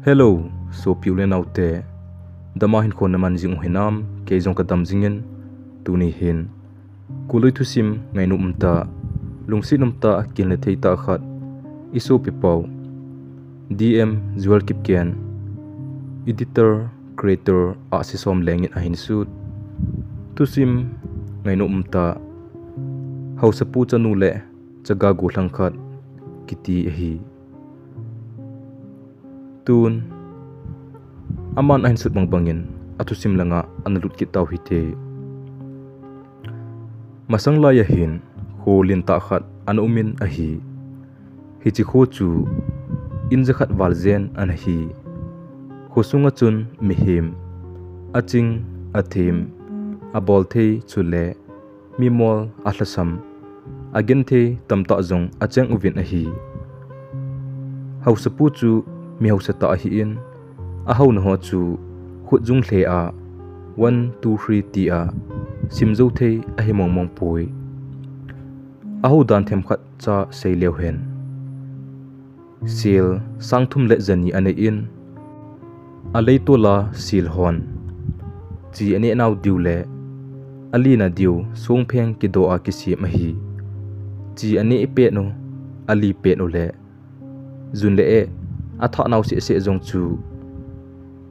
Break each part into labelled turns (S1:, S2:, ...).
S1: Hello, so piulen autte. Dama hin khon naman jing hinam ke jong kadam jingen tuni hin. Kuloi thu sim ngai nu umta lungsi numta kin le theita khat iso pipau. DM Zual Kipken. Editor creator a sisom lengit ahin sut. Tu sim ngai nu umta hausapu chanu le chaga gu khat kiti hi. Tun aman ahin sut mangbangin atusim langa analut kitaw hite masang laya hin holin ta khat anumin ahi hichi kho chu inja khat walzen an hi khosunga chun mihim aching athim abol the chule mimol ahlasam again the tamta zong achang uvin ahi hausapu chu mi hausa ta hi in a hau na ho chu khut jung hle a 1 2 3 ti a simzo the a hi mong mong poi a hu dan them khat cha sei leu hen sil sangthum le zani ane in a leitola sil hon chi ane naw diule ali na diu songpheng ki do a ki si ma hi chi ane pe no ali pe no le zun le e a tha naw se se jong chu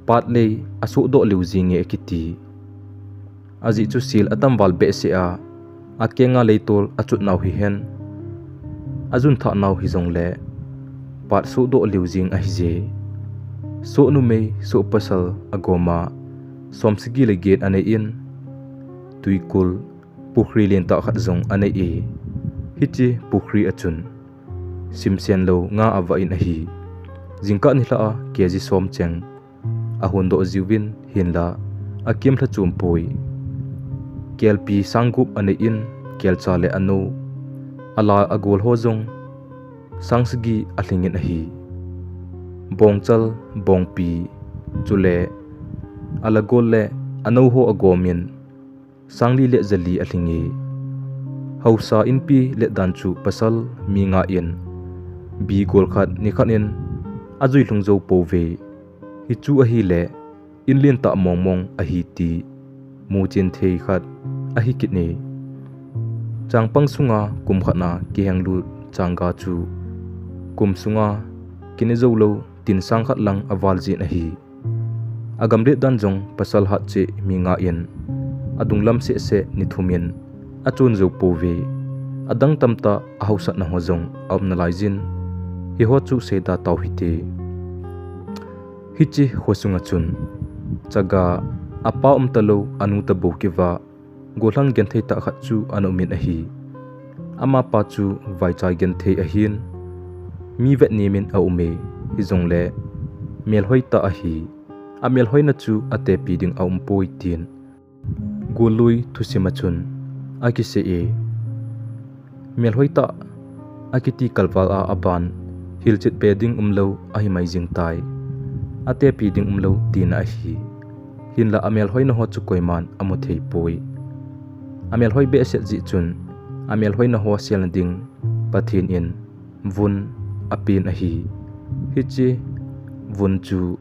S1: pat le asu do liu jinge kiti aji chu sil atam wal be se a kenga leitol achut naw hi hen azun tha naw hi jong le pat su do liu jing a hi je so nu me so pasal agoma somsigi le gate ane in tuikul pukhri len ta khat jong ane e hichi pukhri achun simsen lo nga awa in a hi jingka ni hla keji som cheng a hun do jiwin hinla a kem thla chum poi kelpi sangup ane in kelcha le anu ala agol ho jong sangsgi ahlingin a hi bongchal bongpi chule ala gol le anu ho agomin sangli le jali ahlingi hausa in pi le dan chu pasal mi nga in bi gol khat ni khanin azui lungzo pove hi chu a hi le inlin ta mong mong a hi ti mu chin thei khat a hi kitne changpang sunga kum khana ki hanglu changa chu kum sunga kine zo lo tin sang khat lang awal jin a hi agam re dan jong pasal hat che mi nga in adung lam se se ni thumin achun zo pove adang tamta a hausa na ho jong amna laijin hi ho chu se da taw hite hichi hosunga chun chaga apa talo anu ta bokiwa golang gen thei ta khat chu anu min a hi ama pa chu vai chai gen thei a hin mi vet ni min a ume hi jong le mel hoi ta a hi a mel hoi na chu ate pi ding a poi tin golui thusima chun a ki se e mel hoi ta akiti kalwal a aban hilchit beding umlo a hi mai jing tai ate pi ding umlo tin a hi hinla amel hoi na ho chu koiman amo thei poi amel hoi be se ji chun amel hoi na ho sel ding pathin in vun apin a hi hichi vun chu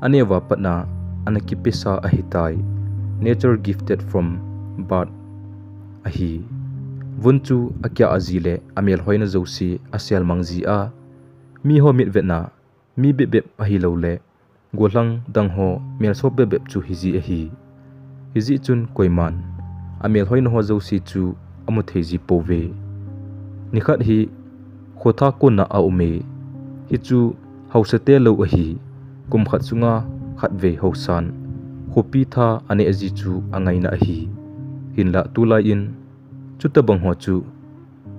S1: anewa patna anaki pesa a hi tai nature gifted from birth a hi vun chu akya azile amel hoi na zosi asel mangji a mi ho mit vetna mi be be a hi lo le golang dang ho mel so be be chu hiji a hi hiji chun koiman amel hoi na ho zosi chu amu theji pove nikhat hi khotha ko na a ume hi chu hausate lo a hi kum khat chunga khat ve hausan khopi tha ane aji chu angai na a hi hinla tulai in chuta bang ho chu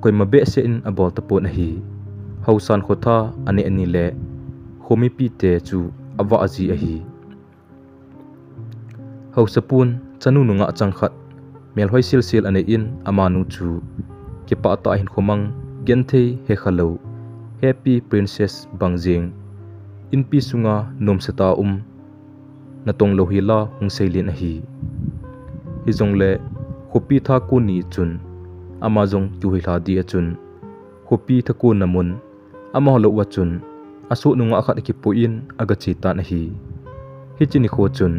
S1: koima be se in abol ta pon a hi hausan khotha ane ani le khomi pi te chu awa aji a hi hausapun chanu nunga changkhat mel hoi sil sil ane in amanu chu ke pa ta hin khomang genthei he khalo happy princess bangjing in pi sunga nom seta natong lohila hung seilin a hi hi jong le khopi tha ku ni chun amazong tu hi hla di a chun khopi tha ku namun ama lo wa chun asu nunga khat ki puin aga chi tan hi hi chini kho chun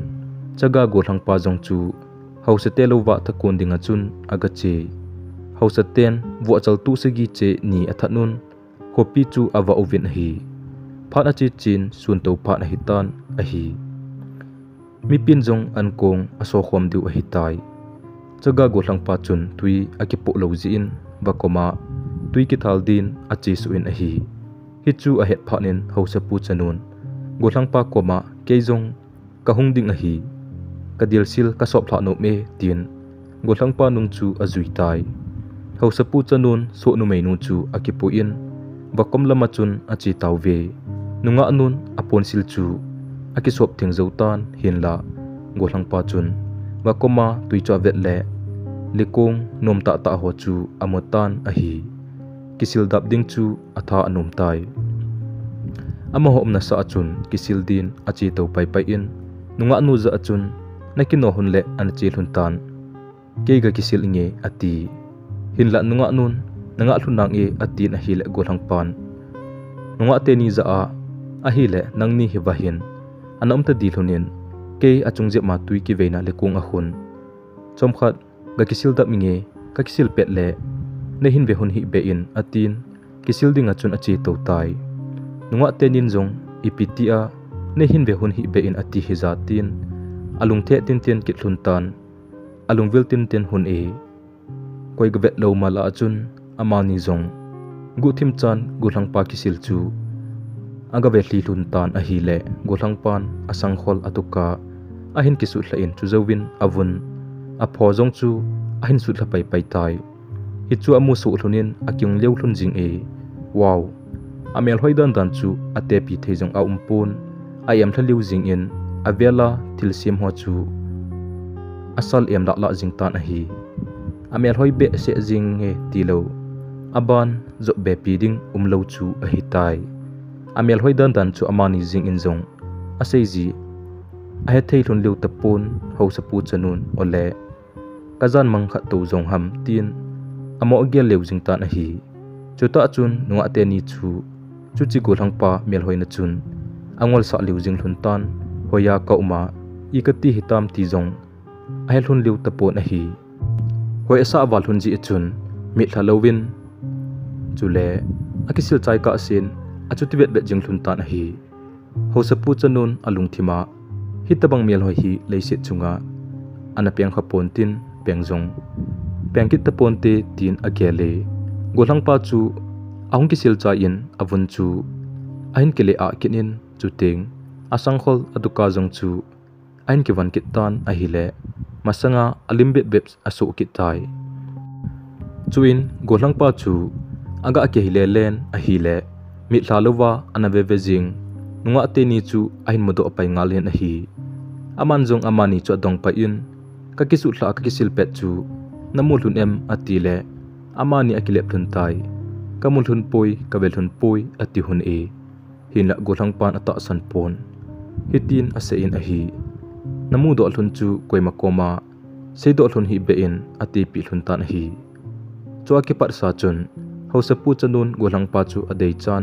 S1: chaga go thang pa jong chu hause telowa ta kon dinga chun aga che hause ten wo chal tu se gi che ni athanun kopi chu awa ovin hi phana chi chin sun to pha na hi tan a hi mi pin jong an kong aso khom du a hi tai chaga go thang pa chun tui akipo lo ji in bakoma tui ki thal din achi su in a hi hi chu a het phanin hause pu chanun go thang pa koma keizong ka hung ding a hi kadil sil ka sop thla no me tin go thang pa nung chu azui tai hause pu chanun so nu mei nu chu akipo in bakom lama chun achi taw ve nunga nun apon sil chu aki sop thing zo tan hin la go thang pa chun bakoma tui cha vet le likong nom ta ta ho chu amotan a hi kisil dap ding chu atha anom tai ama hom na sa chun kisil din achi to pai pai in nunga nu za chun nakino hun le an chi hun tan ke ga kisil nge ati hin la nunga nun nanga thunang e ati na hi le go thang pan nunga te ni za a hi le nang ni hi wa hin anom ta di thunin ke achung je ma tui ki veina le kung a hun chom khat ga kisil dap nge ka kisil pet le ne hin ve hun hi be in atin kisil ding achun achi to tai nunga tenin jong ipiti a ne hin ve hun hi be in ati hi zatin alung the tin tin ki thlun tan alung vil tin tin hun e koi ga vet lo mala achun amani jong gu thim chan gu thang pa kisil chu aga ve hli hlun tan a hi le gu thang pan asang khol atuka ahin kisu hla in chu zawin avun a pho jong chu ahin su thla pai pai tai hi chu amu su hlunin akyung leu hlun jing e wow amel hoidan dan chu ate pi theijong a umpun ayam thaliu jing in avela thilsim ho chu asal em la la jing tan a hi amel hoi be se jing nge tilo aban zo be pi ding umlo chu a hi tai amel hoidan dan chu amani jing in jong asei ji a he thei hlun leu tapon ho sa pu chanun ole kazan mang kha to jong ham tin amo gel leu jing tan a hi chuta chun nuwa te ni chu chi go thang pa mel hoina chun angol sa leu jing hlun tan hoya ka uma ikati hitam ti jong a he hlun leu tapon a hi hoi sa wal hun ji chun mi thalowin chule akisil chai ka sin achuti vet be jing hlun tan a hi ho sa pu chanun alung thima hitabang mel hoi hi leise chunga ana peng khapon tin pengjong pengkit tapon te tin agele golang pa chu ahung ki sil cha in avun chu ahin kele a kinin chuteng asang khol aduka jong chu ahin ki van kit tan a hile masanga alimbe beps aso kit tai chuin golang pa chu aga ke hile len a hile mi thlalowa anave vejing nunga te ni chu ahin modo pai ngal hen a hi aman jong amani chu dong pa in ka kisu thla ka kisil pet chu namul hun em atile amani akile phun tai kamul hun poi kavel hun poi ati hun e hinla golang pan ata san pon hitin ase in a hi namu do hlun chu koima koma sei do hlun hi be in ati pi hlun tan hi chwa ki par sa chun hausa pu chanun golang pa chu adei chan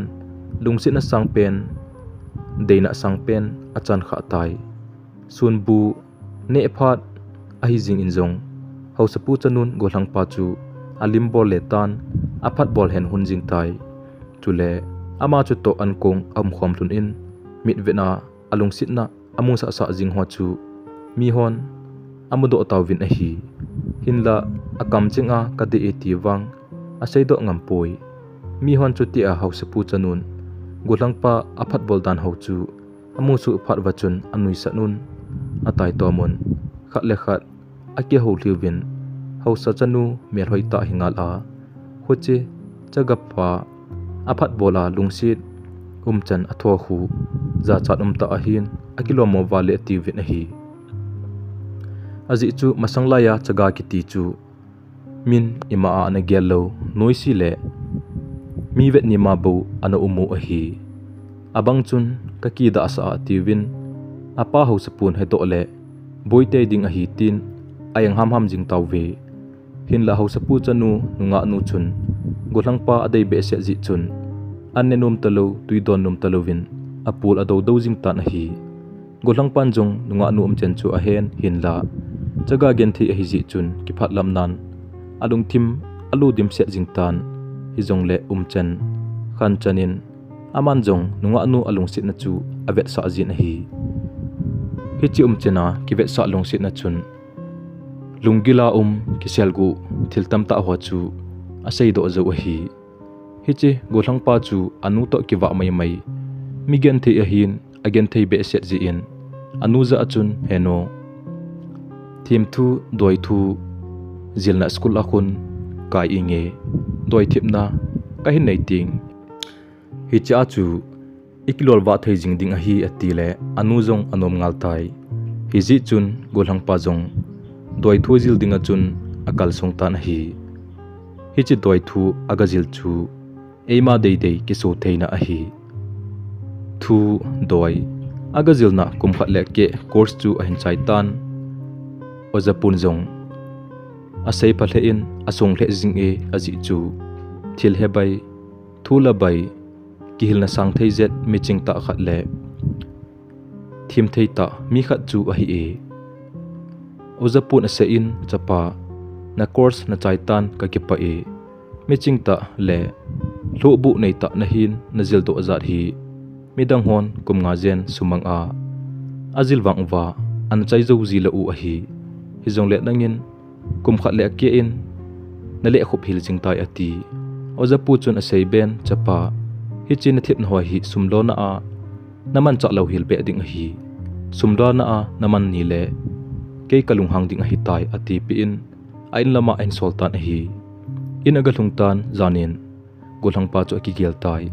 S1: lungsin na sang pen deina sang pen achan kha tai sun bu ne phat a hi jing in jong hausa pu chanun golang pa chu alim bol le tan aphat bol hen hun jing tai chule ama chu to an kong am khom thun in mit vena alung sitna amu sa sa jing ho chu mi hon amudo tawin a hi hinla akam chinga kade eti wang asei do ngam poi mi hon chu ti a hausa pu chanun golang pa aphat bol dan ho chu amu su phat wachun anui sanun atai tomon khat le khat ake ho liwin hausa chanu mer hoi ta hingal a hoche chagappa aphat bola lungsit chan atho khu za chat ta ahin akilo mo wale ti vin a hi aji chu masanglaya chaga ki ti chu min ima ana gelo noisi le mi vet ni ma bo ana umu a hi abang chun ka ki da sa ti win apa ho sapun he to le boite ding a hi tin ayang ham jing taw ve hin la ho sapu chanu nunga nu chun golang pa adei be se ji chun anne num talo tuidon num talovin apul ado dozing tan hi golang panjong nunga nu chen chu a hen hinla chaga gen thi a hi ji chun ki phatlam nan alung thim alu dim se jingtan hi jong le chen khan chanin aman jong nunga nu alung sit na chu avet sa jin hi hi chi chena ki vet sa lung sit na chun lungila kiselgu thiltam ta ho chu asei do zo hi hichi golang pa chu anu to ki wa mai migen the a hin again thei be set ji in anu za achun heno thim thu doi thu zilna school akhun kai inge doi thipna ka hin nei ting hi cha chu ikilol wa thei jing ding a hi atile anu jong anom ngal tai hi ji chun golang pa jong doi thu zil dinga chun akal song tan hi hichi doi thu agazil chu eima dei ki so theina a hi thu doi agazil na kumkhat le ke course chu a hin chai tan ozapun jong asei pathe in asong le jing e aji chu thil he bai thula bai ki hilna sang thei zet miching ta khat le thim thei ta mi khat chu a hi e ozapun ase in chapa na course na chaitan ka kipa e miching ta le lo bu nei ta na hin na zil do azat hi midang hon kum nga zen sumang a azil wangwa an chai zo zi la u a hi hi jong le nangin kum khat le ke in na le khup hil jing tai ati ozapu chun asei ben chapa hi chin thip na ho hi sumlo na a naman cha lo hil be ding hi sumlo na a naman ni le ke kalung hang ding hi tai ati pi in ain lama en soltan hi in aga lungtan zanin golang pa chu ki gel tai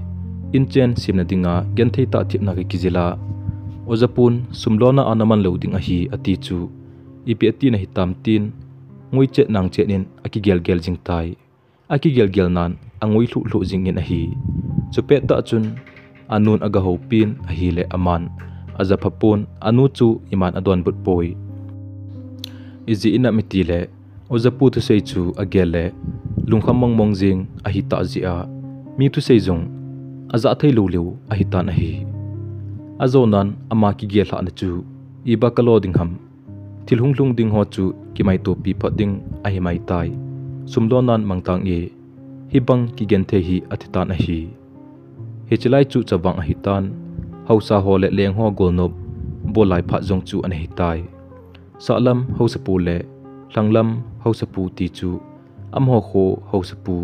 S1: in chen simna dinga gen thei ta thip na ki jila ozapun sumlona anaman lo ding hi ati chu ipi ati na hitam tin ngui che nang che nin aki gel jing tai aki gel nan angui lu jing in hi chupe ta chun anun aga ho pin a hi le aman aza phapun anu chu iman adon but poi izi ina mitile ozapu tu sei chu agele lungkham mong jing a hi ta ji a mi tu sei jong aza thei lu a hi ta na hi azonan ama ki gel ha na chu iba kalo ding ham thilhung lung ding ho chu ki mai to pi phat ding a hi mai tai sumdonan mangtang e hi bang ki gen the hi athita na hi he chilai chu chawang a hi tan hausa ho le leng ho golnop bolai pha jong chu an hi tai salam hausapu le langlam hausapu ti chu amho kho hausapu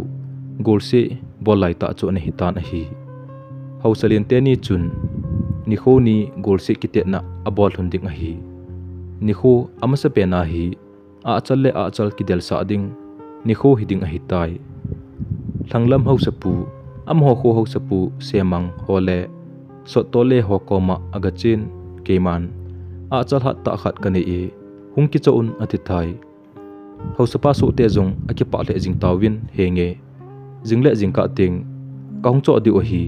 S1: golse bolai ta chu an hi tan a hi hausalien te ni chun ni kho ni golse kite na abol hunding a hi ni kho amasa pe na hi a chal kidel sa ding ni kho hiding a hi tai langlam hausapu amho kho hausapu semang hole so tole ho koma agachin keman a chal hat ta khat kane e hungki chaun atithai hausapa so te jong akipa le jing tawin henge jingle jingka ting kaung cho di o hi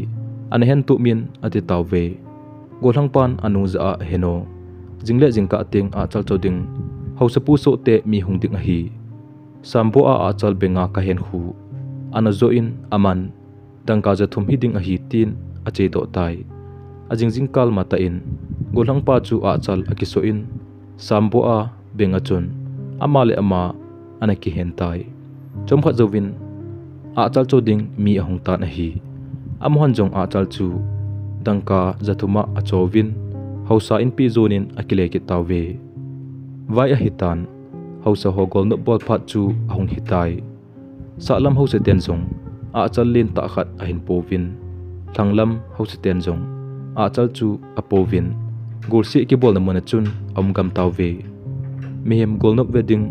S1: an hen tu min ati tawe golang pan anu za heno jingle jingka ting a chal choding hausapu so te mi hungding a hi sambo a chal benga ka hen hu anazo in aman dangka ja thum hiding a hi tin a che do tai ajingjing kal mata in golang pa chu a chal akiso in sambo a benga chun amale ama anaki hen tai chomkha jovin a chal choding mi ahong ta na hi amhon jong a chal chu dangka jathuma a chowin hausa in pi zonin akile ki tawe vai a hitan hausa ho gol no bol phat chu ahong hitai salam hausa ten jong a chal lin ta khat a hin povin thanglam hausa ten jong a chal chu a povin golsi ki bol na mona chun amgam tawe mehem gol no wedding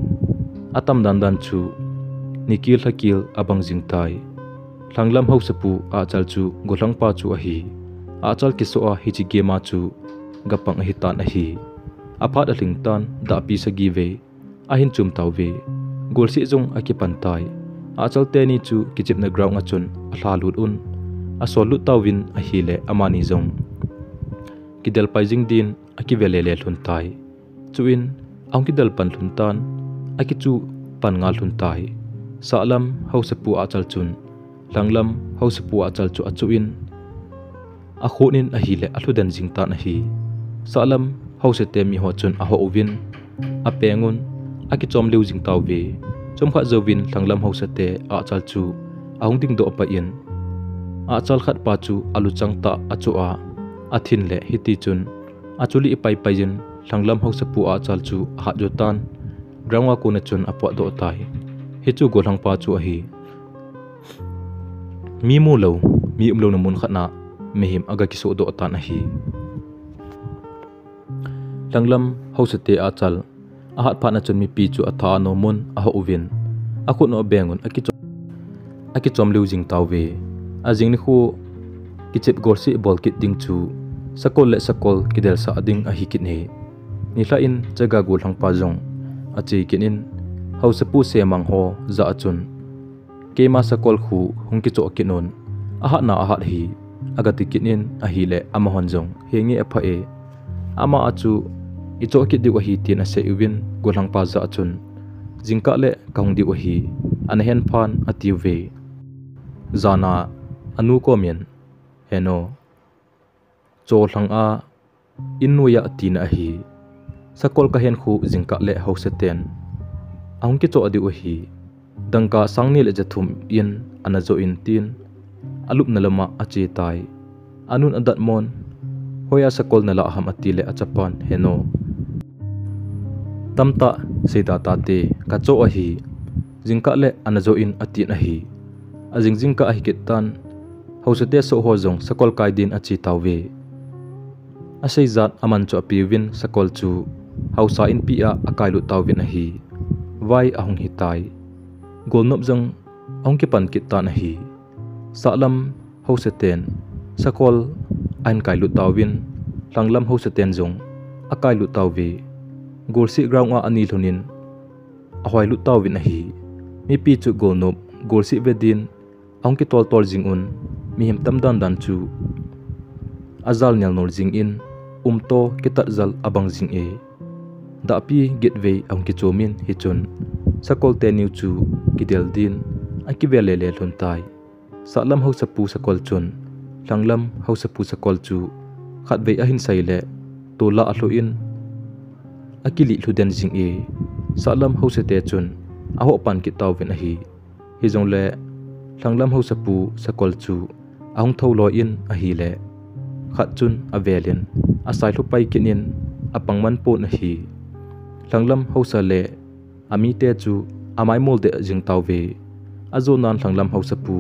S1: atam dan chu nikil hakil abang jingtai thanglam hausapu a chal chu golang pa chu a hi a chal ki so a hi chi gema chu gapang hi tan a hi aphat a lingtan da pi sagi ve a hin chum tawe golsi jong a ki pantai a chal te ni chu ki chip na ground a chun a hla lut un a sol lut tawin a hi le amani jong ki del pai jing din a ki vele le hlun tai chuin ang ki dal pan hlun tan a ki chu pan nga hlun tai salam hausapu a chal chun langlam hausapu a chal chu a chuin akhunin ahile aludan jingta na hi salam hausete mi ho chun aho ovin apengun akichom leu jingtaw ve chomkha zowin thanglam hausete a chalchu ahung ding do pa in a chal khat pa chu alu changta achua athin le hiti chun achuli pai paijin thanglam hausapu a chalchu ha jotan grangwa kona chun apwa do tai hichu golhang pa chu hi mi mu lo mi umlo na mun khana mehim aga kiso do tan hi langlam hausate a chal ahat pha na chun mi pi chu atha no mun a ho uvin akut no bengun akichom leu jing tawve ajing ni khu kichep gorsi bol kit ding chu sakol le sakol kidel sa ading a hikit ne ni hla in jaga gul hang pa jong achi kinin hausapu se mang ho za achun kema sakol khu hungki cho kinon aha na aha hi agati kinin a hi le ama honjong hengi apha e ama achu icho ki diwa hi tin ase uwin golang pa za achun jingka le kaung diwa hi an hen phan atiwe zana anu ko men heno cho hlang a innuya tin a hi sakol ka hen khu jingka le hausaten aung ki cho adiwa hi dangka sangni le jathum in anazo in tin alup nalama achi tai anun adat mon hoya sakol nala ham atile achapan heno tamta seida tate kacho ahi jingka le anazo in atin ahi ajingjingka ahi ketan hausate so hojong sakol kaidin achi tawwe asei zat aman cho piwin sakol chu hausa in pia akailu tawwin ahi vai ahung hitai golnop jang ahung ki pan kitan ahi salam hauseten sakol ain kailu tawin langlam hauseten jong akailu tawwe golsi ground a ani thunin ahwailu tawin ahi mi pi chu golnop golsi vedin ahung ki tol jing un mi him tam dan chu azal nyal nor jing in umto kitat zal abang jing e da pi gateway ahung ki chomin hi chun sakol te new chu kidel din akivele le thuntai salam hausapu sakol chun langlam hausapu sakol chu khatwei ahin saile tola ahlo in akili hluden jing e salam hausate chun aho pan ki tawin ahi hi jongle langlam hausapu sakol chu ahung tholo in ahi le khat chun avelin asai lu pai kinin apangman po na hi langlam hausa le ami te chu amai mol de jing tawwe azo nan langlam hausapu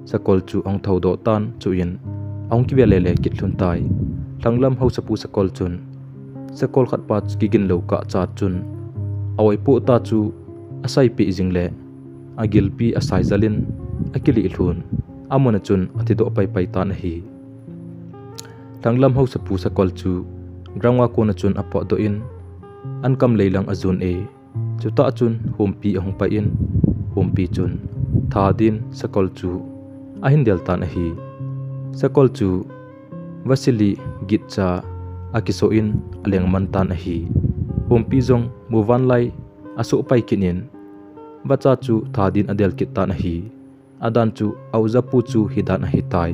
S1: sakol chu ong thodo tan chu in ong ki vele le kit thun tai langlam hausapu sakol chun sakol khat pa gigin lo ka cha chun awai pu ta chu asai pi jingle agil pi asai zalin akili thun amona chun athido pai pai tan hi langlam hausapu sakol chu grangwa ko na chun apo do in ankam leilang azun e chuta chun humpi ahong pa in humpi chun thadin sakol chu ahin delta na hi sakol chu wasili gitcha akiso in aleng mantan a hi humpi jong muwan lai aso pai kinin bacha chu thadin adel kitan a hi adan chu auzapu chu hidan a hitai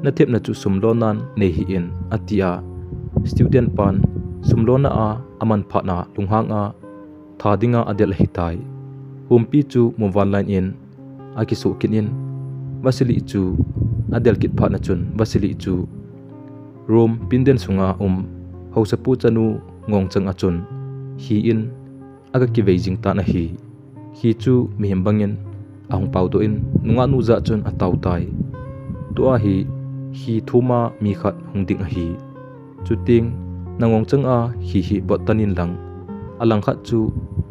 S1: nathep na chu sumlonan ne hi in atia student pan sumlona a aman phana lunghang a thadinga adel hitai humpi chu muwan line in akiso kinin wasili chu adel kit phana chun wasili chu room pinden sunga hausapu chanu ngongchang achun hi in aga ki beijing ta na hi chu mihim bangin ahung paudo in nunga nu za chun ataw tai to a hi thuma mi khat hungding a hi chuting nangongchang a hi bot tanin lang alang khat chu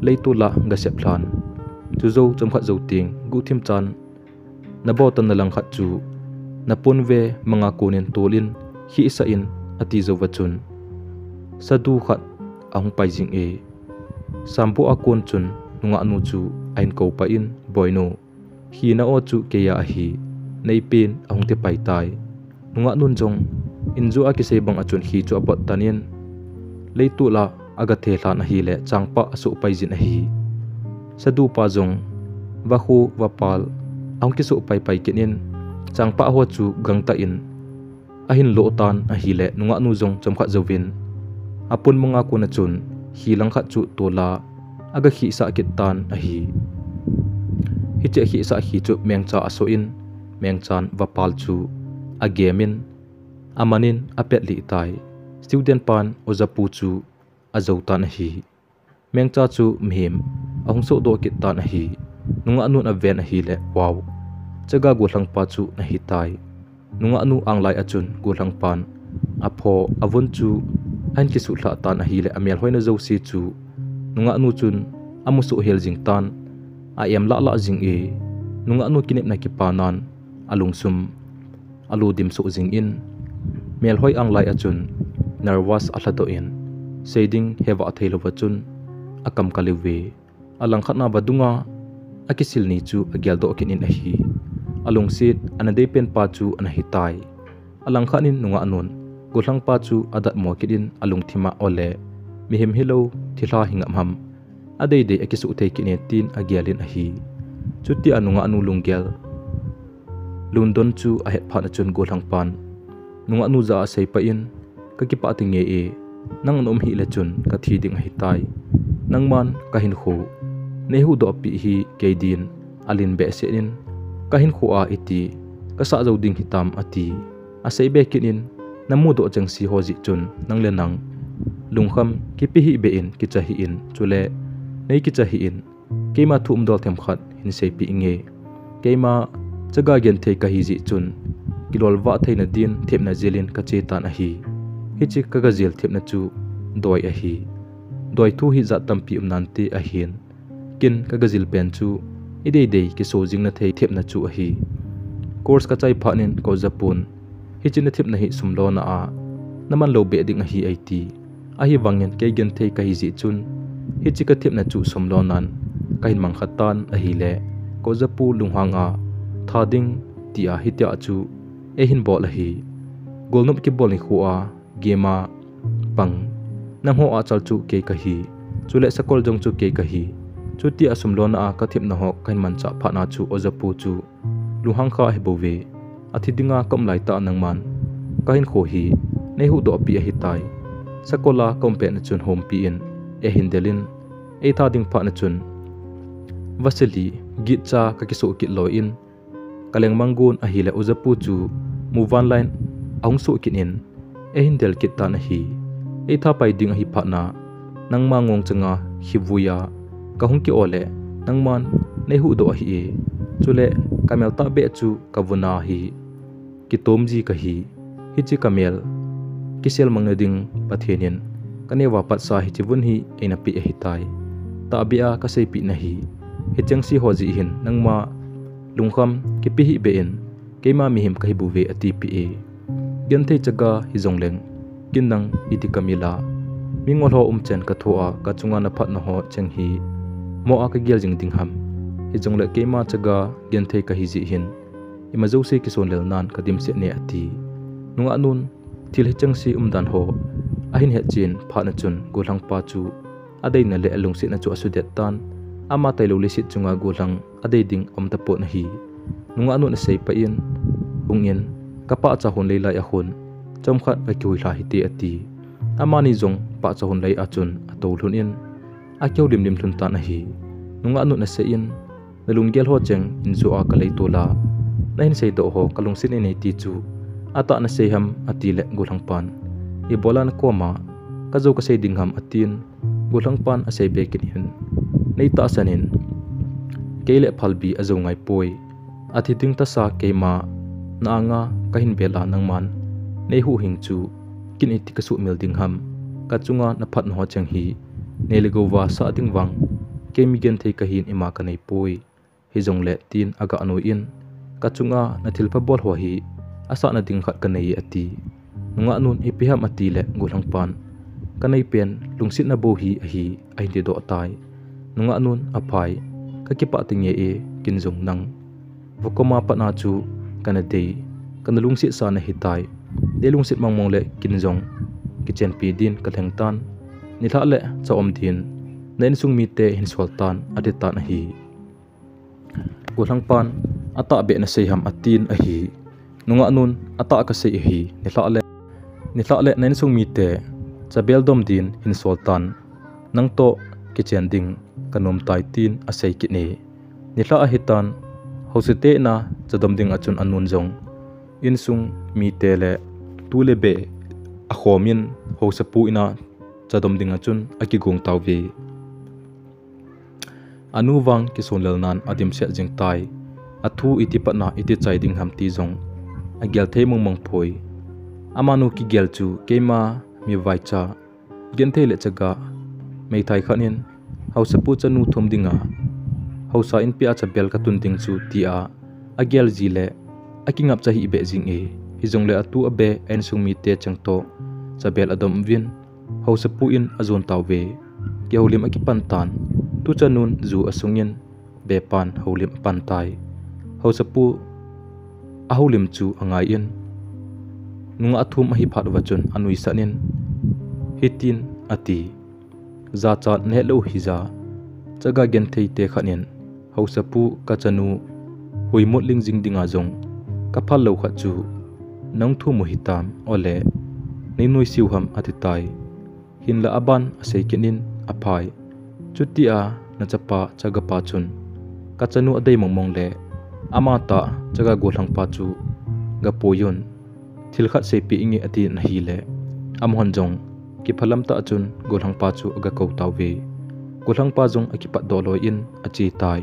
S1: leitola nga seplan chu zo chom khat zo ting gu thim chan na botan na lang khat chu na punve mga kunin tolin hi isa in ati zo wachun sadu khat ahung paijing e sampo akon chun nunga anu chu ain ko pa in boyno hi na o chu ke ya hi nei pen ahung te pai tai nunga nun jong inju a ki sebang achun hi chu apot tanin leitula aga the hlan a hi le changpa asu paijin a hi sadu pa jong wahu wapal ahung ki su pai pai kinin changpa ho chu gangta in ahin lootan ahile nunga nuzong chomkha jovin apun mga ko na chun hilang kha chu tola aga khi sa kitan ahi hiche hi sa hi chu mengcha asoin mengchan vapal chu agemin amanin apetli tai student pan ozapu chu azautan ahi mengcha chu mhim ahungso do kitan ahi nunga nun aven ahi le wow chaga golang pa chu nahi tai nunga nu anglai achun golang pan apho avun chu an kisu hla tan ahi le amel hoina zo si chu nunga nu chun amusu hel jing tan a em la la jing e nunga nu kinep na ki panan alungsum alu dim so jing in mel hoi anglai achun nervous ahlato in seding hewa thailova chun akam kaliwe alang khatna badunga akisil ni chu agyal do kinin ahi alung sit anadei pen pa chu anahitai alang khanin nunga anon golang pa chu adat mo kidin alung thima ole mihim hilo thila hingam ham adei de akisu thei kine tin agyalin ahi chuti anunga anu lunggel lundon chu ahet phana chun golang pan nunga nu za sei pa in kakipa tinge e nang nom hi le chun ka thi ding hitai nangman kahin kho nehu do pi hi keidin alin be se in kahin kho a iti kasa zo ding hitam ati asei be kinin namu do changsi hoji chun nang le nang lungkham ki pi hi be in ki chahi in chule nei ki chahi in keima thum dol them khat hin sei pi nge keima chaga gen thei ka hi ji chun kilol wa theina din thepna zelin ka che tan ahi hichi kaga zel thepna chu doi ahi doi thu hi za tampi umnanti ahin kin kaga zil pen chu idei dei ki so jing na thei thepna chu ahi course ka chai phanin ko japun hichin thepna hi sumlo na a naman lo be ding ahi it ahi wangin ke gen thei ka hi ji chun hichi ka thepna chu somlo nan kahin mang khatan ahi le ko japu lunghanga thading tia hitya chu ehin bol ahi golnup ki bol ni khuwa gema pang nang ho a chal chu ke kahi chule sakol jong chu ke kahi chuti asum lon a ka thip na ho kain man cha phana chu ojapu chu luhang kha hebove athidinga kamlai ta nangman kahin kho hi nehu do pi a hitai sakola kompe na chun hom pi in e hindelin e tha ding phana chun vaseli git cha ka kiso kit lo in kaleng mangun a hile ojapu chu muvan line aung so kin in e hindel kit ta na hi e tha pai ding a hi phana nangma ngong changa hivuya kahung ki ole nangman nehu do hi e chule kamel ta be chu kavuna hi kitomji kahi hichi kamel kisel mangading pathenin kanewa pat sa hi chivun hi ena pi hitai ta bia ka sei pi na hi hichang si hoji hin nangma lungkham ki pi hi be in keima mihim kahi buwe ati pi e gen thei chaga hi jongleng kinang iti kamila mingol ho chen ka thoa ka chunga na phat na ho cheng hi mo a ka gel jing ding ham hi jongle keima chaga gen thei ka hi ji hin ima zo se ki son lel nan ka dim se ne ati nunga nun thil hi chang si dan ho ahin he chin pha na chun golang pa chu adei na le alung se na chu asudet tan ama tailo le sit chunga golang adei ding ta po na hi nunga nun sei pa in ungin kapa cha hon le lai a hun chomkhat ka ki hla hi te ati amani jong pa cha hon lai a chun atol hun in a keu lim lim thun ta na hi nunga nun na se in nalung gel ho cheng in zo a ka lei tola nahin sei do ho kalung sin nei ti chu ata na sei ham ati le golang pan e bolan koma ka zo ka sei ding ham atin golang pan a sei be kin hin nei ta sanin keile phalbi azo ngai poi athi ting ta sa keima na anga kahin bela nangman nei hu hing chu kin iti ka su mil ding ham ka chunga na phat no chang hi nelegowa sa ding wang kemi gen thei ka hin ima ka nei poi hi jong le tin aga anu in ka chunga na thilpa bol ho hi asa na ding khat ka nei ati nunga nun ipiham ati le golang pan ka nei pen lungsit na bo hi a hi ai de do tai nunga nun aphai ka ki pa tinge e kin jong nang vokoma pa na chu kana dei kana lungsit sa na hitai de lungsit mangmong le kin jong kichen pi din ka thleng tan ni tha le cha om din nen sung mi te hin sultan adita na hi golang pan ata be na sei ham atin a hi nunga nun ata ka sei hi ni tla le nain sung mi te chabel dom din hin sultan nang to kitchen ding kanum tai tin a sei ki ni tla a hitan hosite na chadom ding achun anun jong in sung mi te le tu le be a khomin ho sapu ina chadom ding achun akigung tawve anu wang ki sonlel nan adim se jing tai athu iti patna iti chai ding ham ti jong a gel thei mong phoi amanu ki gel chu keima mi vai cha gen thei le chaga mei thai khanin hausa pu chanu thum dinga hausa in pi acha bel ka tun ding chu ti a gel ji le akingap chahi be jing e hi jong le atu abe en sung mi te chang to chabel adom win hausa pu in azon tawve ke holim akipan tan tu chanun zu asungin be pan holim pan tai hausa pu aholim chu angai in nunga athum hi phat wachun anui sanin hitin ati za chat ne lo hiza chaga gen thei te khanin hausa pu ka chanu huimot ling jing dinga jong ka phal lo kha chu nang thu mu hitam ole nei noi siu ham atitai hin la aban asei kenin aphai chutia na chapa chaga pa chun ka chanu adei mongmong le amata chaga golang pa chu ga poyon thil khat sei pi ingi ati na hi le amhon jong ki phalam ta chun golang pa chu aga kau tawve golang pa jong akipat doloi in achi tai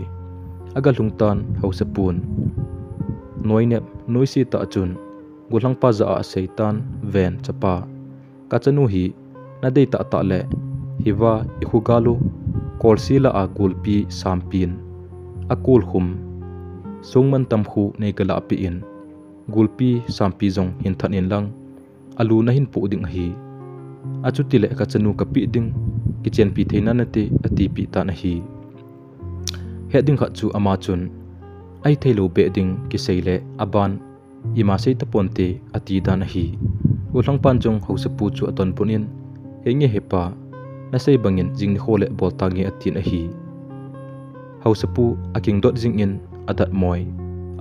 S1: aga lungtan hausapun noine noisi ta chun golang pa za a seitan ven chapa ka chanu hi na dei ta ta le hiwa ikhugalu kolsila a gulpi sampin akul khum sungman tam khu nei kala pi in gulpi sampi jong hin thanin lang alu na hin pu ding hi achuti le ka chanu ka pi ding kitchen pi theina na te ati pi ta na hi heading kha chu ama chun ai thelo be ding ki seile aban ima sei ta ponte ati da na hi ulang pan jong hausa pu chu aton punin henge hepa na sei bangin jing ni khole bol tangi ati na hi hausa pu aking dot jing in adat moi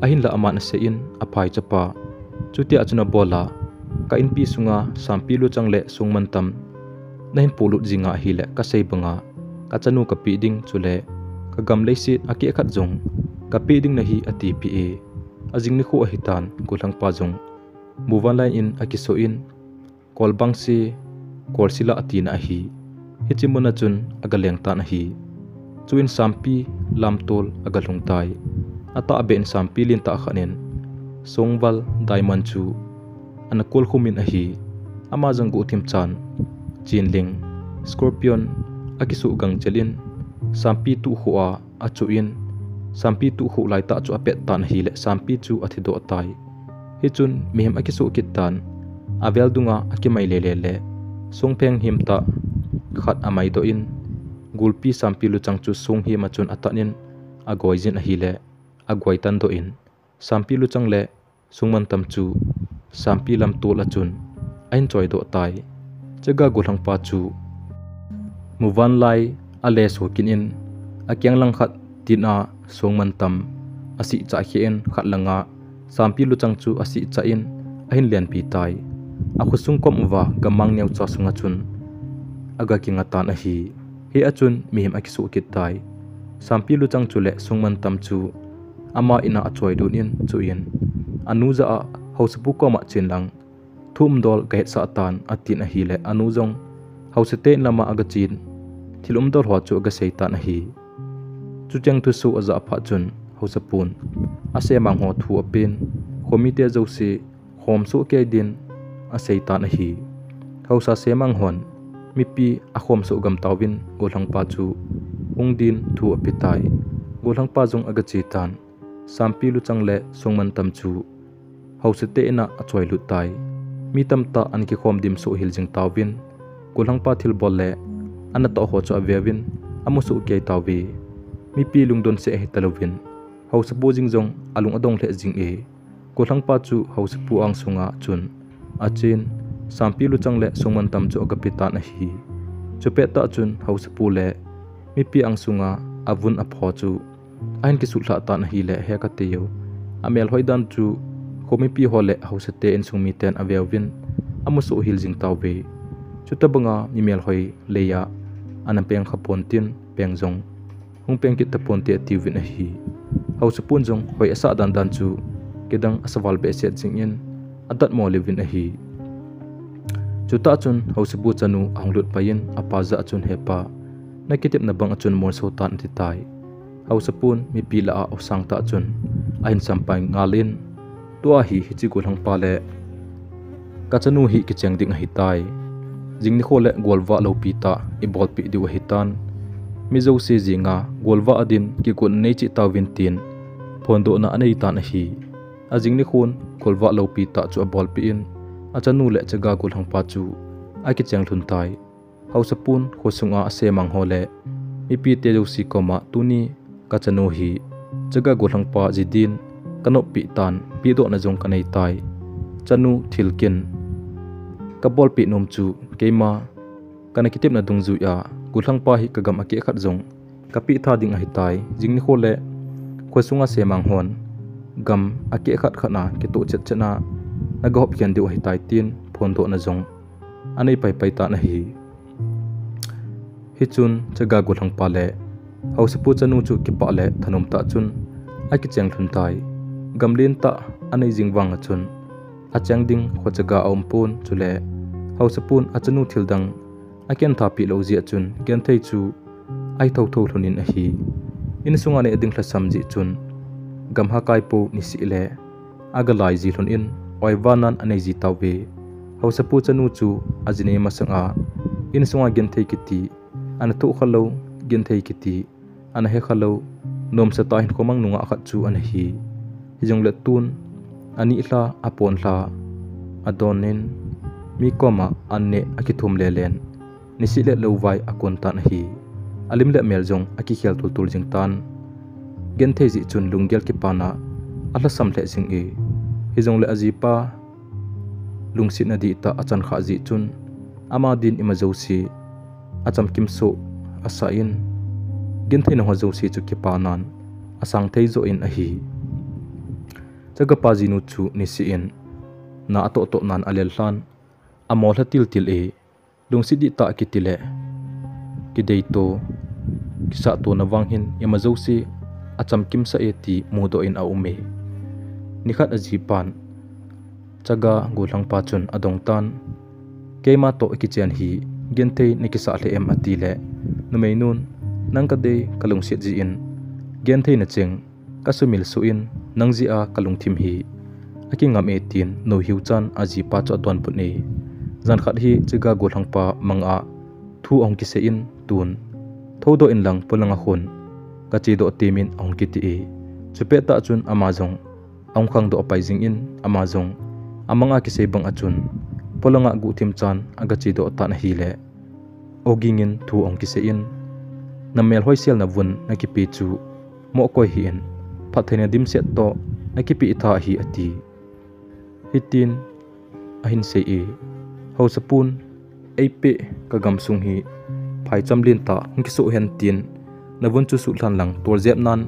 S1: ahin la ama na se in aphai chapa chutia chuna bola ka in pi sunga sampi lu changle sungmantam nahin pulut jinga hi le ka sei banga ka chanu ka pi ding chule ka gam leisit aki khat jong ka pi ding na hi ati pi e ajing ni khu a hitan kulang pa jong muwan line in akiso in kolbang si kolsila ati na hi hichimuna chun agaleng ta na hi chuin sampi lamtol agalung tai ata ben sampi lin ta khanen songwal diamond chu anakol khumin a hi ama jang gu thim chan chinling scorpion akisu gang chelin sampi tu huwa achuin sampi tu hu lai ta chu apet tan hi le sampi chu athido tai hi chun mihem akisu kitan avel dunga akimai le le songpheng himta khat amai do in gulpi sampi lu changchu sung hi ma chun atanin agoijin a hi le agwai tan do in sampi lu changle sungman tam chu sampi lam tol achun ain choi do tai chaga golang pa chu muwan lai ale so kin in akyang lang khat tina songman tam asi cha khen khat langa sampi lu chang chu asi cha in ahin lian pi tai akhusung kom wa gamang neu cha sunga chun aga kinga tan a hi he achun mihim akisu kit tai sampi lu chang chu le sungman tam chu ama ina achoi dun in chu in anuza a hausapu ko ma chinlang thum dol ga sa tan atin a hi le anu jong hausate lama aga chin thilum dol ho chu aga seitan a hi chu chang thu su aza pha chun hausapun ase mang ho thu apin khomite jose khom su ke din a seitan a hi hausa se mang hon mipi a khom su gam tawin golang pa chu ungdin thu apitai golang pa jong aga chitan sampi lu changle sungman tam chu hausate na achoi lu tai mi tamta an ki khom dim so hiljing tawin golang pa thil bolle ana to ho chu avewin amu su ke tawi mi pi lungdon se hitalovin hausapu jingjong alung adong le jing e golang pa chu hausapu ang sunga chun achin sampi lu changle sungman tam chu agapitan a hi chupe ta chun hausapu le mi pi ang sunga avun apho chu ain ki sulha ta na hi le he ka te yo amel hoidan chu khomi pi hole hausate in sungmi ten avewin amusu hil jing tawbe chuta banga email hoi leya anam peng khapon tin pengjong hung peng kit tapon te tiwin a hi hausupun jong hoi asa dan dan chu kedang asawal be set jingin adat mo levin a hi chuta chun hausupu chanu ahunglut payin apaza chun hepa nakitip na bang achun mor so tan ti tai hausupun mi pila a osang ta chun ahin sampai ngalin tua hi hichigul hang pale kachanu hi kicheng ding hi tai jingni khole golwa lo pita i bol pi diwa hitan mizo se jinga golwa adin ki kun nei chi tawin tin phondo na anei tan hi ajingni khun golwa lo pita chu bol pi in achanu le chaga gul hang pa chu a kicheng thun tai hausapun khosunga asemang hole mi pi te jo si koma tuni kachanu hi chaga gul hang pa jidin kanop pi tan pi do na jong kanei tai chanu thilkin kabol pi nom chu keima kanakitip na dungzu ya gulhang pa hi kagam ake khat jong kapi tha ding a hitai jingni khole khosunga semang hon gam ake khat khana ke to chet chena naga hop kian deu hitai tin phon do na jong anei pai pai ta na hi hichun chaga gulhang pa le hausapu chanu chu ki pa le thanom ta chun aki cheng thun tai gamlin ta anei jingwang achun achang ding khochaga ompun chule hausapun achanu thildang aken thapi lo ji achun gen thei chu ai thau thau thunin a hi in sunga ne ding thla samji chun gamha kai po ni si le agalai ji thun in oiwanan anei ji tawbe hausapu chanu chu ajine masanga in sunga gen thei kiti an thu khalo gen thei kiti an he khalo nom sa ta hin komang nunga khat chu an hi hijong le tun ani hla apon hla adonin mi koma anne akithum lelen nisi le lowai akon tan hi alim le mel jong aki khel tul tul jing tan gen thei ji chun lunggel ki pana ala sam le jing e hijong le ajipa lungsi nadi ta achan kha ji chun ama din ima josi acham kim so asain gen thei na ho josi chu ki panan asang thei zo in a hi chaga pajinu chu nisi in na ato to nan alel hlan amol hatil til e lungsi di ta kitile kideito kisa to na wanghin yamazosi acham kimsa eti mudo in a ume nikhat ajipan chaga gulang pachun adong tan keima to kichen hi genthei nikisa le em atile numeinun nangkade kalungsi ji in genthei na cheng kasumil su in nangji a kalungthim hi akingam etin no hiuchan aji pa cha don pune zan khat hi chiga golang pa manga thu ong ki se in tun thodo in lang pulanga hun kachi do timin ong ki ti e chupe ta chun amazong ong khang do pai jing in amazong amanga ki se bang achun pulanga gu thim chan agachi do ta na hi le ogingin thu ong ki se in namel hoisel na vun na ki pi chu mo ko hi in phathena dim set to na ki pi tha hi ati hitin ahin se e hausapun eipe kagam sung hi phai chamlin ta hungki so hen tin navun chu su hlan lang tor zep nan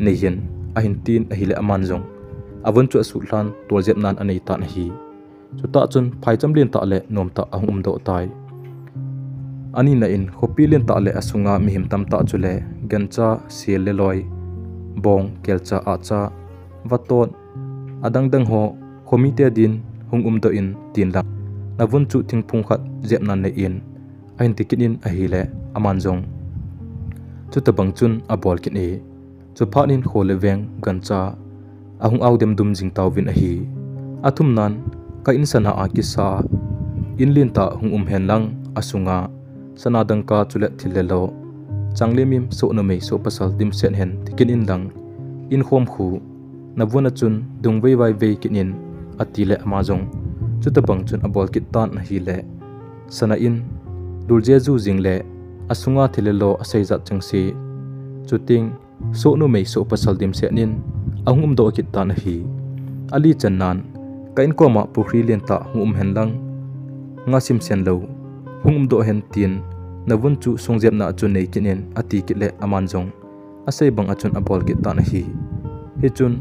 S1: nei hen ahin tin ahile aman jong avun chu su hlan tor zep nan anei ta na hi chuta chun phai chamlin ta le nom ta ahum do tai ani na in khopi len ta le asunga mihim tam ta chule gancha siel le loi bong kelcha acha vaton adang dang ho khomite din hungum do in tin la navun chu thingphung khat zep nan ne in ahin tikin in ahile amanjong chu tabang chun abol kin e chu phanin khole veng gancha ahung audem dum jing tawin ahi athum nan ka insana akisa inlin ta hung hen lang asunga sanadang ka chule thilelo changlemim so na mei so pasal dim sen hen tikin in dang in khom khu navuna chun dungwei wai vei kinin atile amazong chutabang chun abol kit tan hi le sana in duljeju jingle asunga thilelo aseiza changsi chuting so no mei so pasal dim senin ahum do kit tan hi ali channan kain koma pukhri len ta hum hen lang ngasim sen lo hum do hen tin navun chu songjep na chun nei kinin ati kile amanjong asei bang achun abol kit tan hi hi chun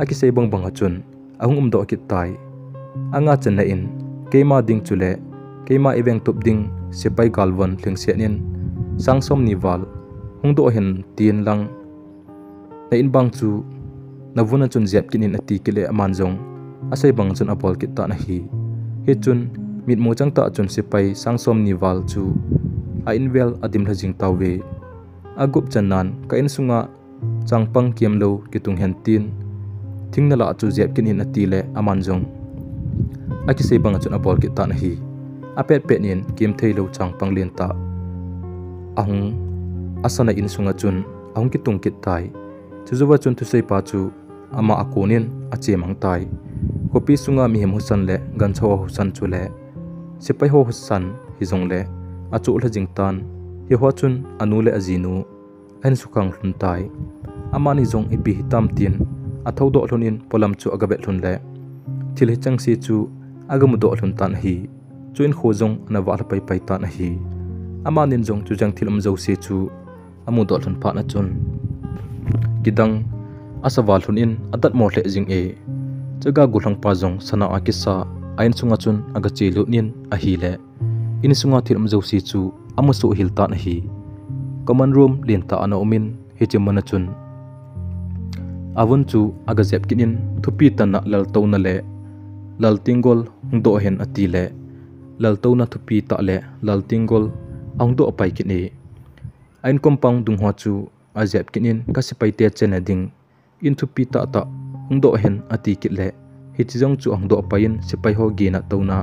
S1: aki sei bang bang achun ahung do kit tai anga chan na in keima ding chule keima eveng tup ding sipai galwan thleng sianin sangsom ni wal hungdo hen tin lang na in bang chu navuna chun zep kinin ati kile amanjong asai bang chun apol kit ta na hi chun mit mo chang ta chun sipai sangsom ni wal chu a invel adim lajing tawe agup chanan ka in sunga changpang kiamlo kitung hen tin thingna la chu zep kinin ati le amanjong aki sei bang chun apol kit ta na hi apet pet nin kim theilo changpang len ta ahung asana in sunga chun ahung kitung kit tai chuzuwa chun tu sei pa chu ama akonin ache mang tai kopi sunga mi hem husan le gan chawa husan chu le sipai ho husan hizong le achu la jingtan hi ho chun anu le azinu ain sukang hlun tai amani zong ipi hitam tin athau do hlunin polam chu agabe hlun le thil chang si chu agamu do hlun tan hi chuin khozong anawa la pai pai tan hi amanin zong chu jang thilum zo se chu amu do hlun pha na chun kidang asawal hlunin adat mo hle jing e chaga gulang pa zong sana akisa ain sunga chun aga chelu nin a hi le in sunga thilum zo si chu amu su hil ta na hi common room len ta ana umin he chemana chun awun chu aga zep kinin thupi tana lal to na le lal tingol do hen ati le lal to na thupi ta le lal tingol ang do pai kini ain compound dung ho chu a zep kinin kasipai te chena ding in thupi ta ta do hen ati kit le hi chijong chu ang do pain sipai ho gi na to na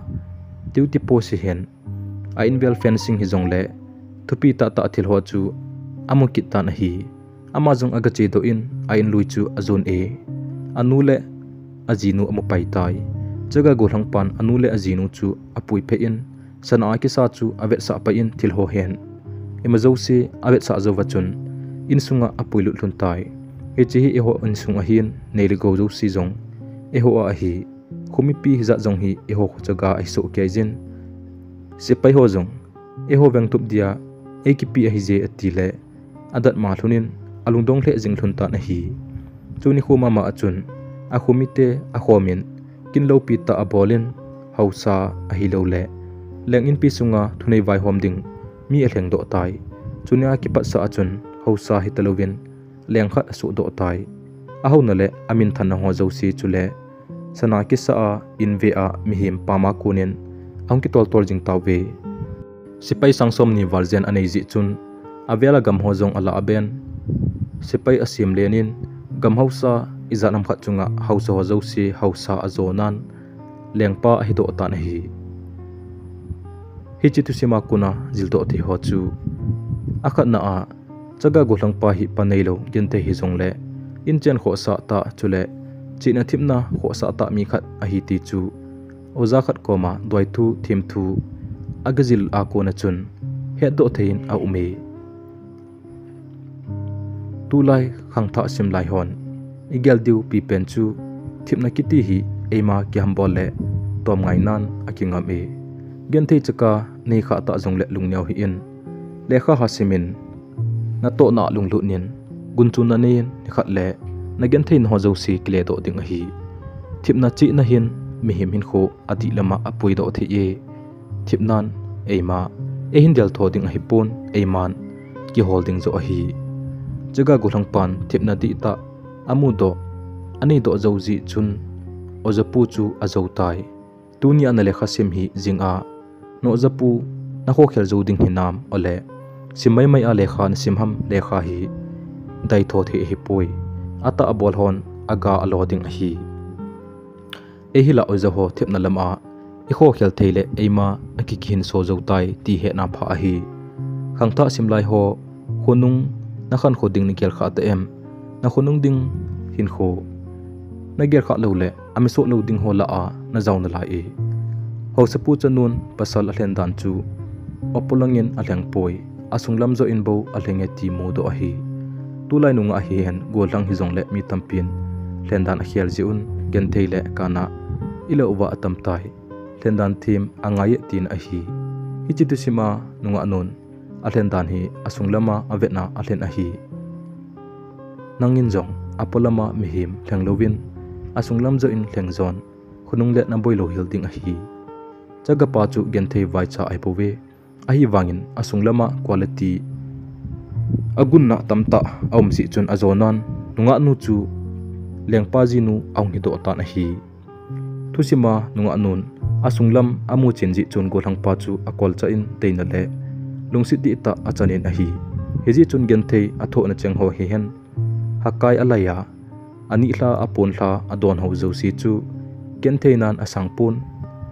S1: duty po si hen a invel fencing hi jong le thupi ta ta thil ho chu amu kit ta na hi amazong aga che do in a in lui chu azon e anu le azinu amu pai tai jaga golang pan anu le azinu chu apui phe in sana ki sa chu avet sa pa in thil ho hen emazo se avet sa zo wachun in sunga apui lu hlun tai e chi hi eho in sunga hin neil go zo si jong eho a hi khumi pi za jong hi eho chaga ai so ke jin sipai ho jong eho weng tup dia ekp a hi je atile adat ma hlunin alungdong hle jing hlun ta na hi chuni khuma ma achun a khumite a khomin kin lo pi ta abolin hausa a hi lo le leng in pi sunga thunei vai hom ding mi a hleng do tai chunia ki pat sa achun hausa hi talovin leng khat asu do tai a ho na le amin than na ho zo si chule sana ki sa a in ve a mi him pama kunin ang ki tol tol jing tawe sipai sangsom ni varzen anei ji chun avela gam ho jong ala aben sipai asim lenin gam hausa izanam khat chunga hausa ho zo si hausa azonan lengpa hi do ta na hi hi chi tu sima kuna jildo thi ho chu akhat na a chaga golang pa hi paneilo gente hi jong le in chen kho sa ta chule china thimna kho sa ta mi khat a hi ti chu oza khat koma doi thu thim thu agazil a ko na chun he do thein a ume tu lai khang tha sim lai hon igel diu pi pen chu thimna kiti hi ema kyam bole tom ngai nan akingam e gen thei chaka nei kha ta jong le lungnyaw hi in lekha hasimin na to na lunglu nin gunchun na nin khat le na gen thei no zo si kle do ding hi thipna chi na hin mi him hin kho adi lama apui do the e thipnan eima e hin del tho ding hi pon eiman ki holding zo hi jaga gulang pan thipna di ta amu do ani do zo ji chun ozapu chu azo tai tunia na lekha sim hi jinga no zapu na kho khel zo ding hi nam ole simai mai a lekha na simham lekha hi dai tho the hi poi ata abol hon aga aloding hi ehila oza ho thepna lama e kho khel theile eima akikin so zo tai ti he na pha hi khangtha simlai ho honung na khan khoding ni kel kha ta em na khonung ding hin kho na ger kha lo le ami so lo ding ho la a na zaw na lai e ho sapu chanun pasal ahlen dan chu opolangin ahleng poi asunglam zo in bo ahlenge ti mo do hi tulai nunga hi hen golang hi jong le mi tampin hlendan a khial jiun gen theile kana ila uwa atam tai hlendan thim angai tin a hi hichitu sima nunga anon ahlendan hi asunglama avetna ahlen a hi nangin jong apolama mihim thlenglovin asunglam zo in thlengzon khunung let na boilo hilding a hi chaga pa chu genthei vai cha ai pove a hi wangin asunglama quality agunna tamta aum si chun azonan nunga nu chu lengpa ji nu aung hi do ta na hi thusima nunga nun asunglam amu chenji chun golhang pa chu akol cha in teina le lungsi ti ta achanin a hi heji chun genthei atho na cheng ho hi hen hakai alaya ani hla apon hla adon ho zo si chu genthei nan asang pun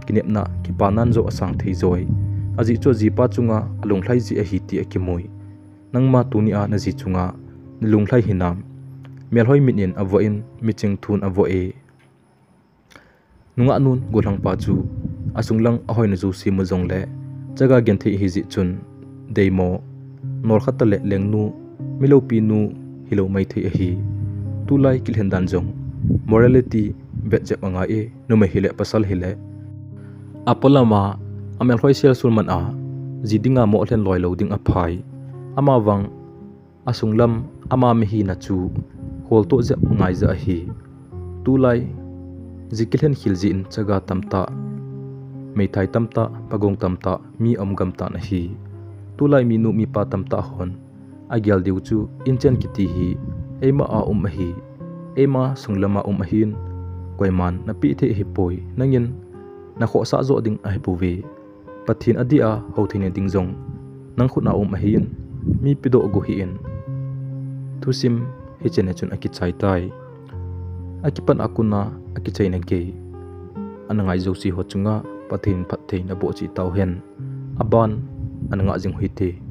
S1: kinepna kipanan zo asang thei zoi aji cho jipa chunga alunghlai ji a hi ti akimoi nangma tunia na ji chunga nilunghlai hinam melhoi minin avoin miching thun avoe nunga nun golhang pa chu asunglang ahoi na zu si mujong le chaga genthei hi ji chun deimo nor khata le lengnu milopi nu hilo mai thei a hi tulai kilhendan jong morality betjep anga e nume hile pasal hile apolama amel hoi sel sulman a jidinga mo hlen loi loading a phai ama wang asunglam ama mi hi na chu holto je ngai za hi tulai zikilhen khilji in chaga tamta meithai tamta pagong tamta mi omgam ta na hi tulai mi nu mi pa tamta hon agyal diu chu inchen kiti hi ema a hi ema sunglama hin koiman na pi the hi poi nangin na kho sa zo ding ai puwe pathin adia hothine ding jong nang khuna hin mi pido go hi in thusim he chene chun akichai tai akipan akuna akichai na ge anangai zo si ho chunga pathin phathei na bo chi tau hen aban ananga jing huite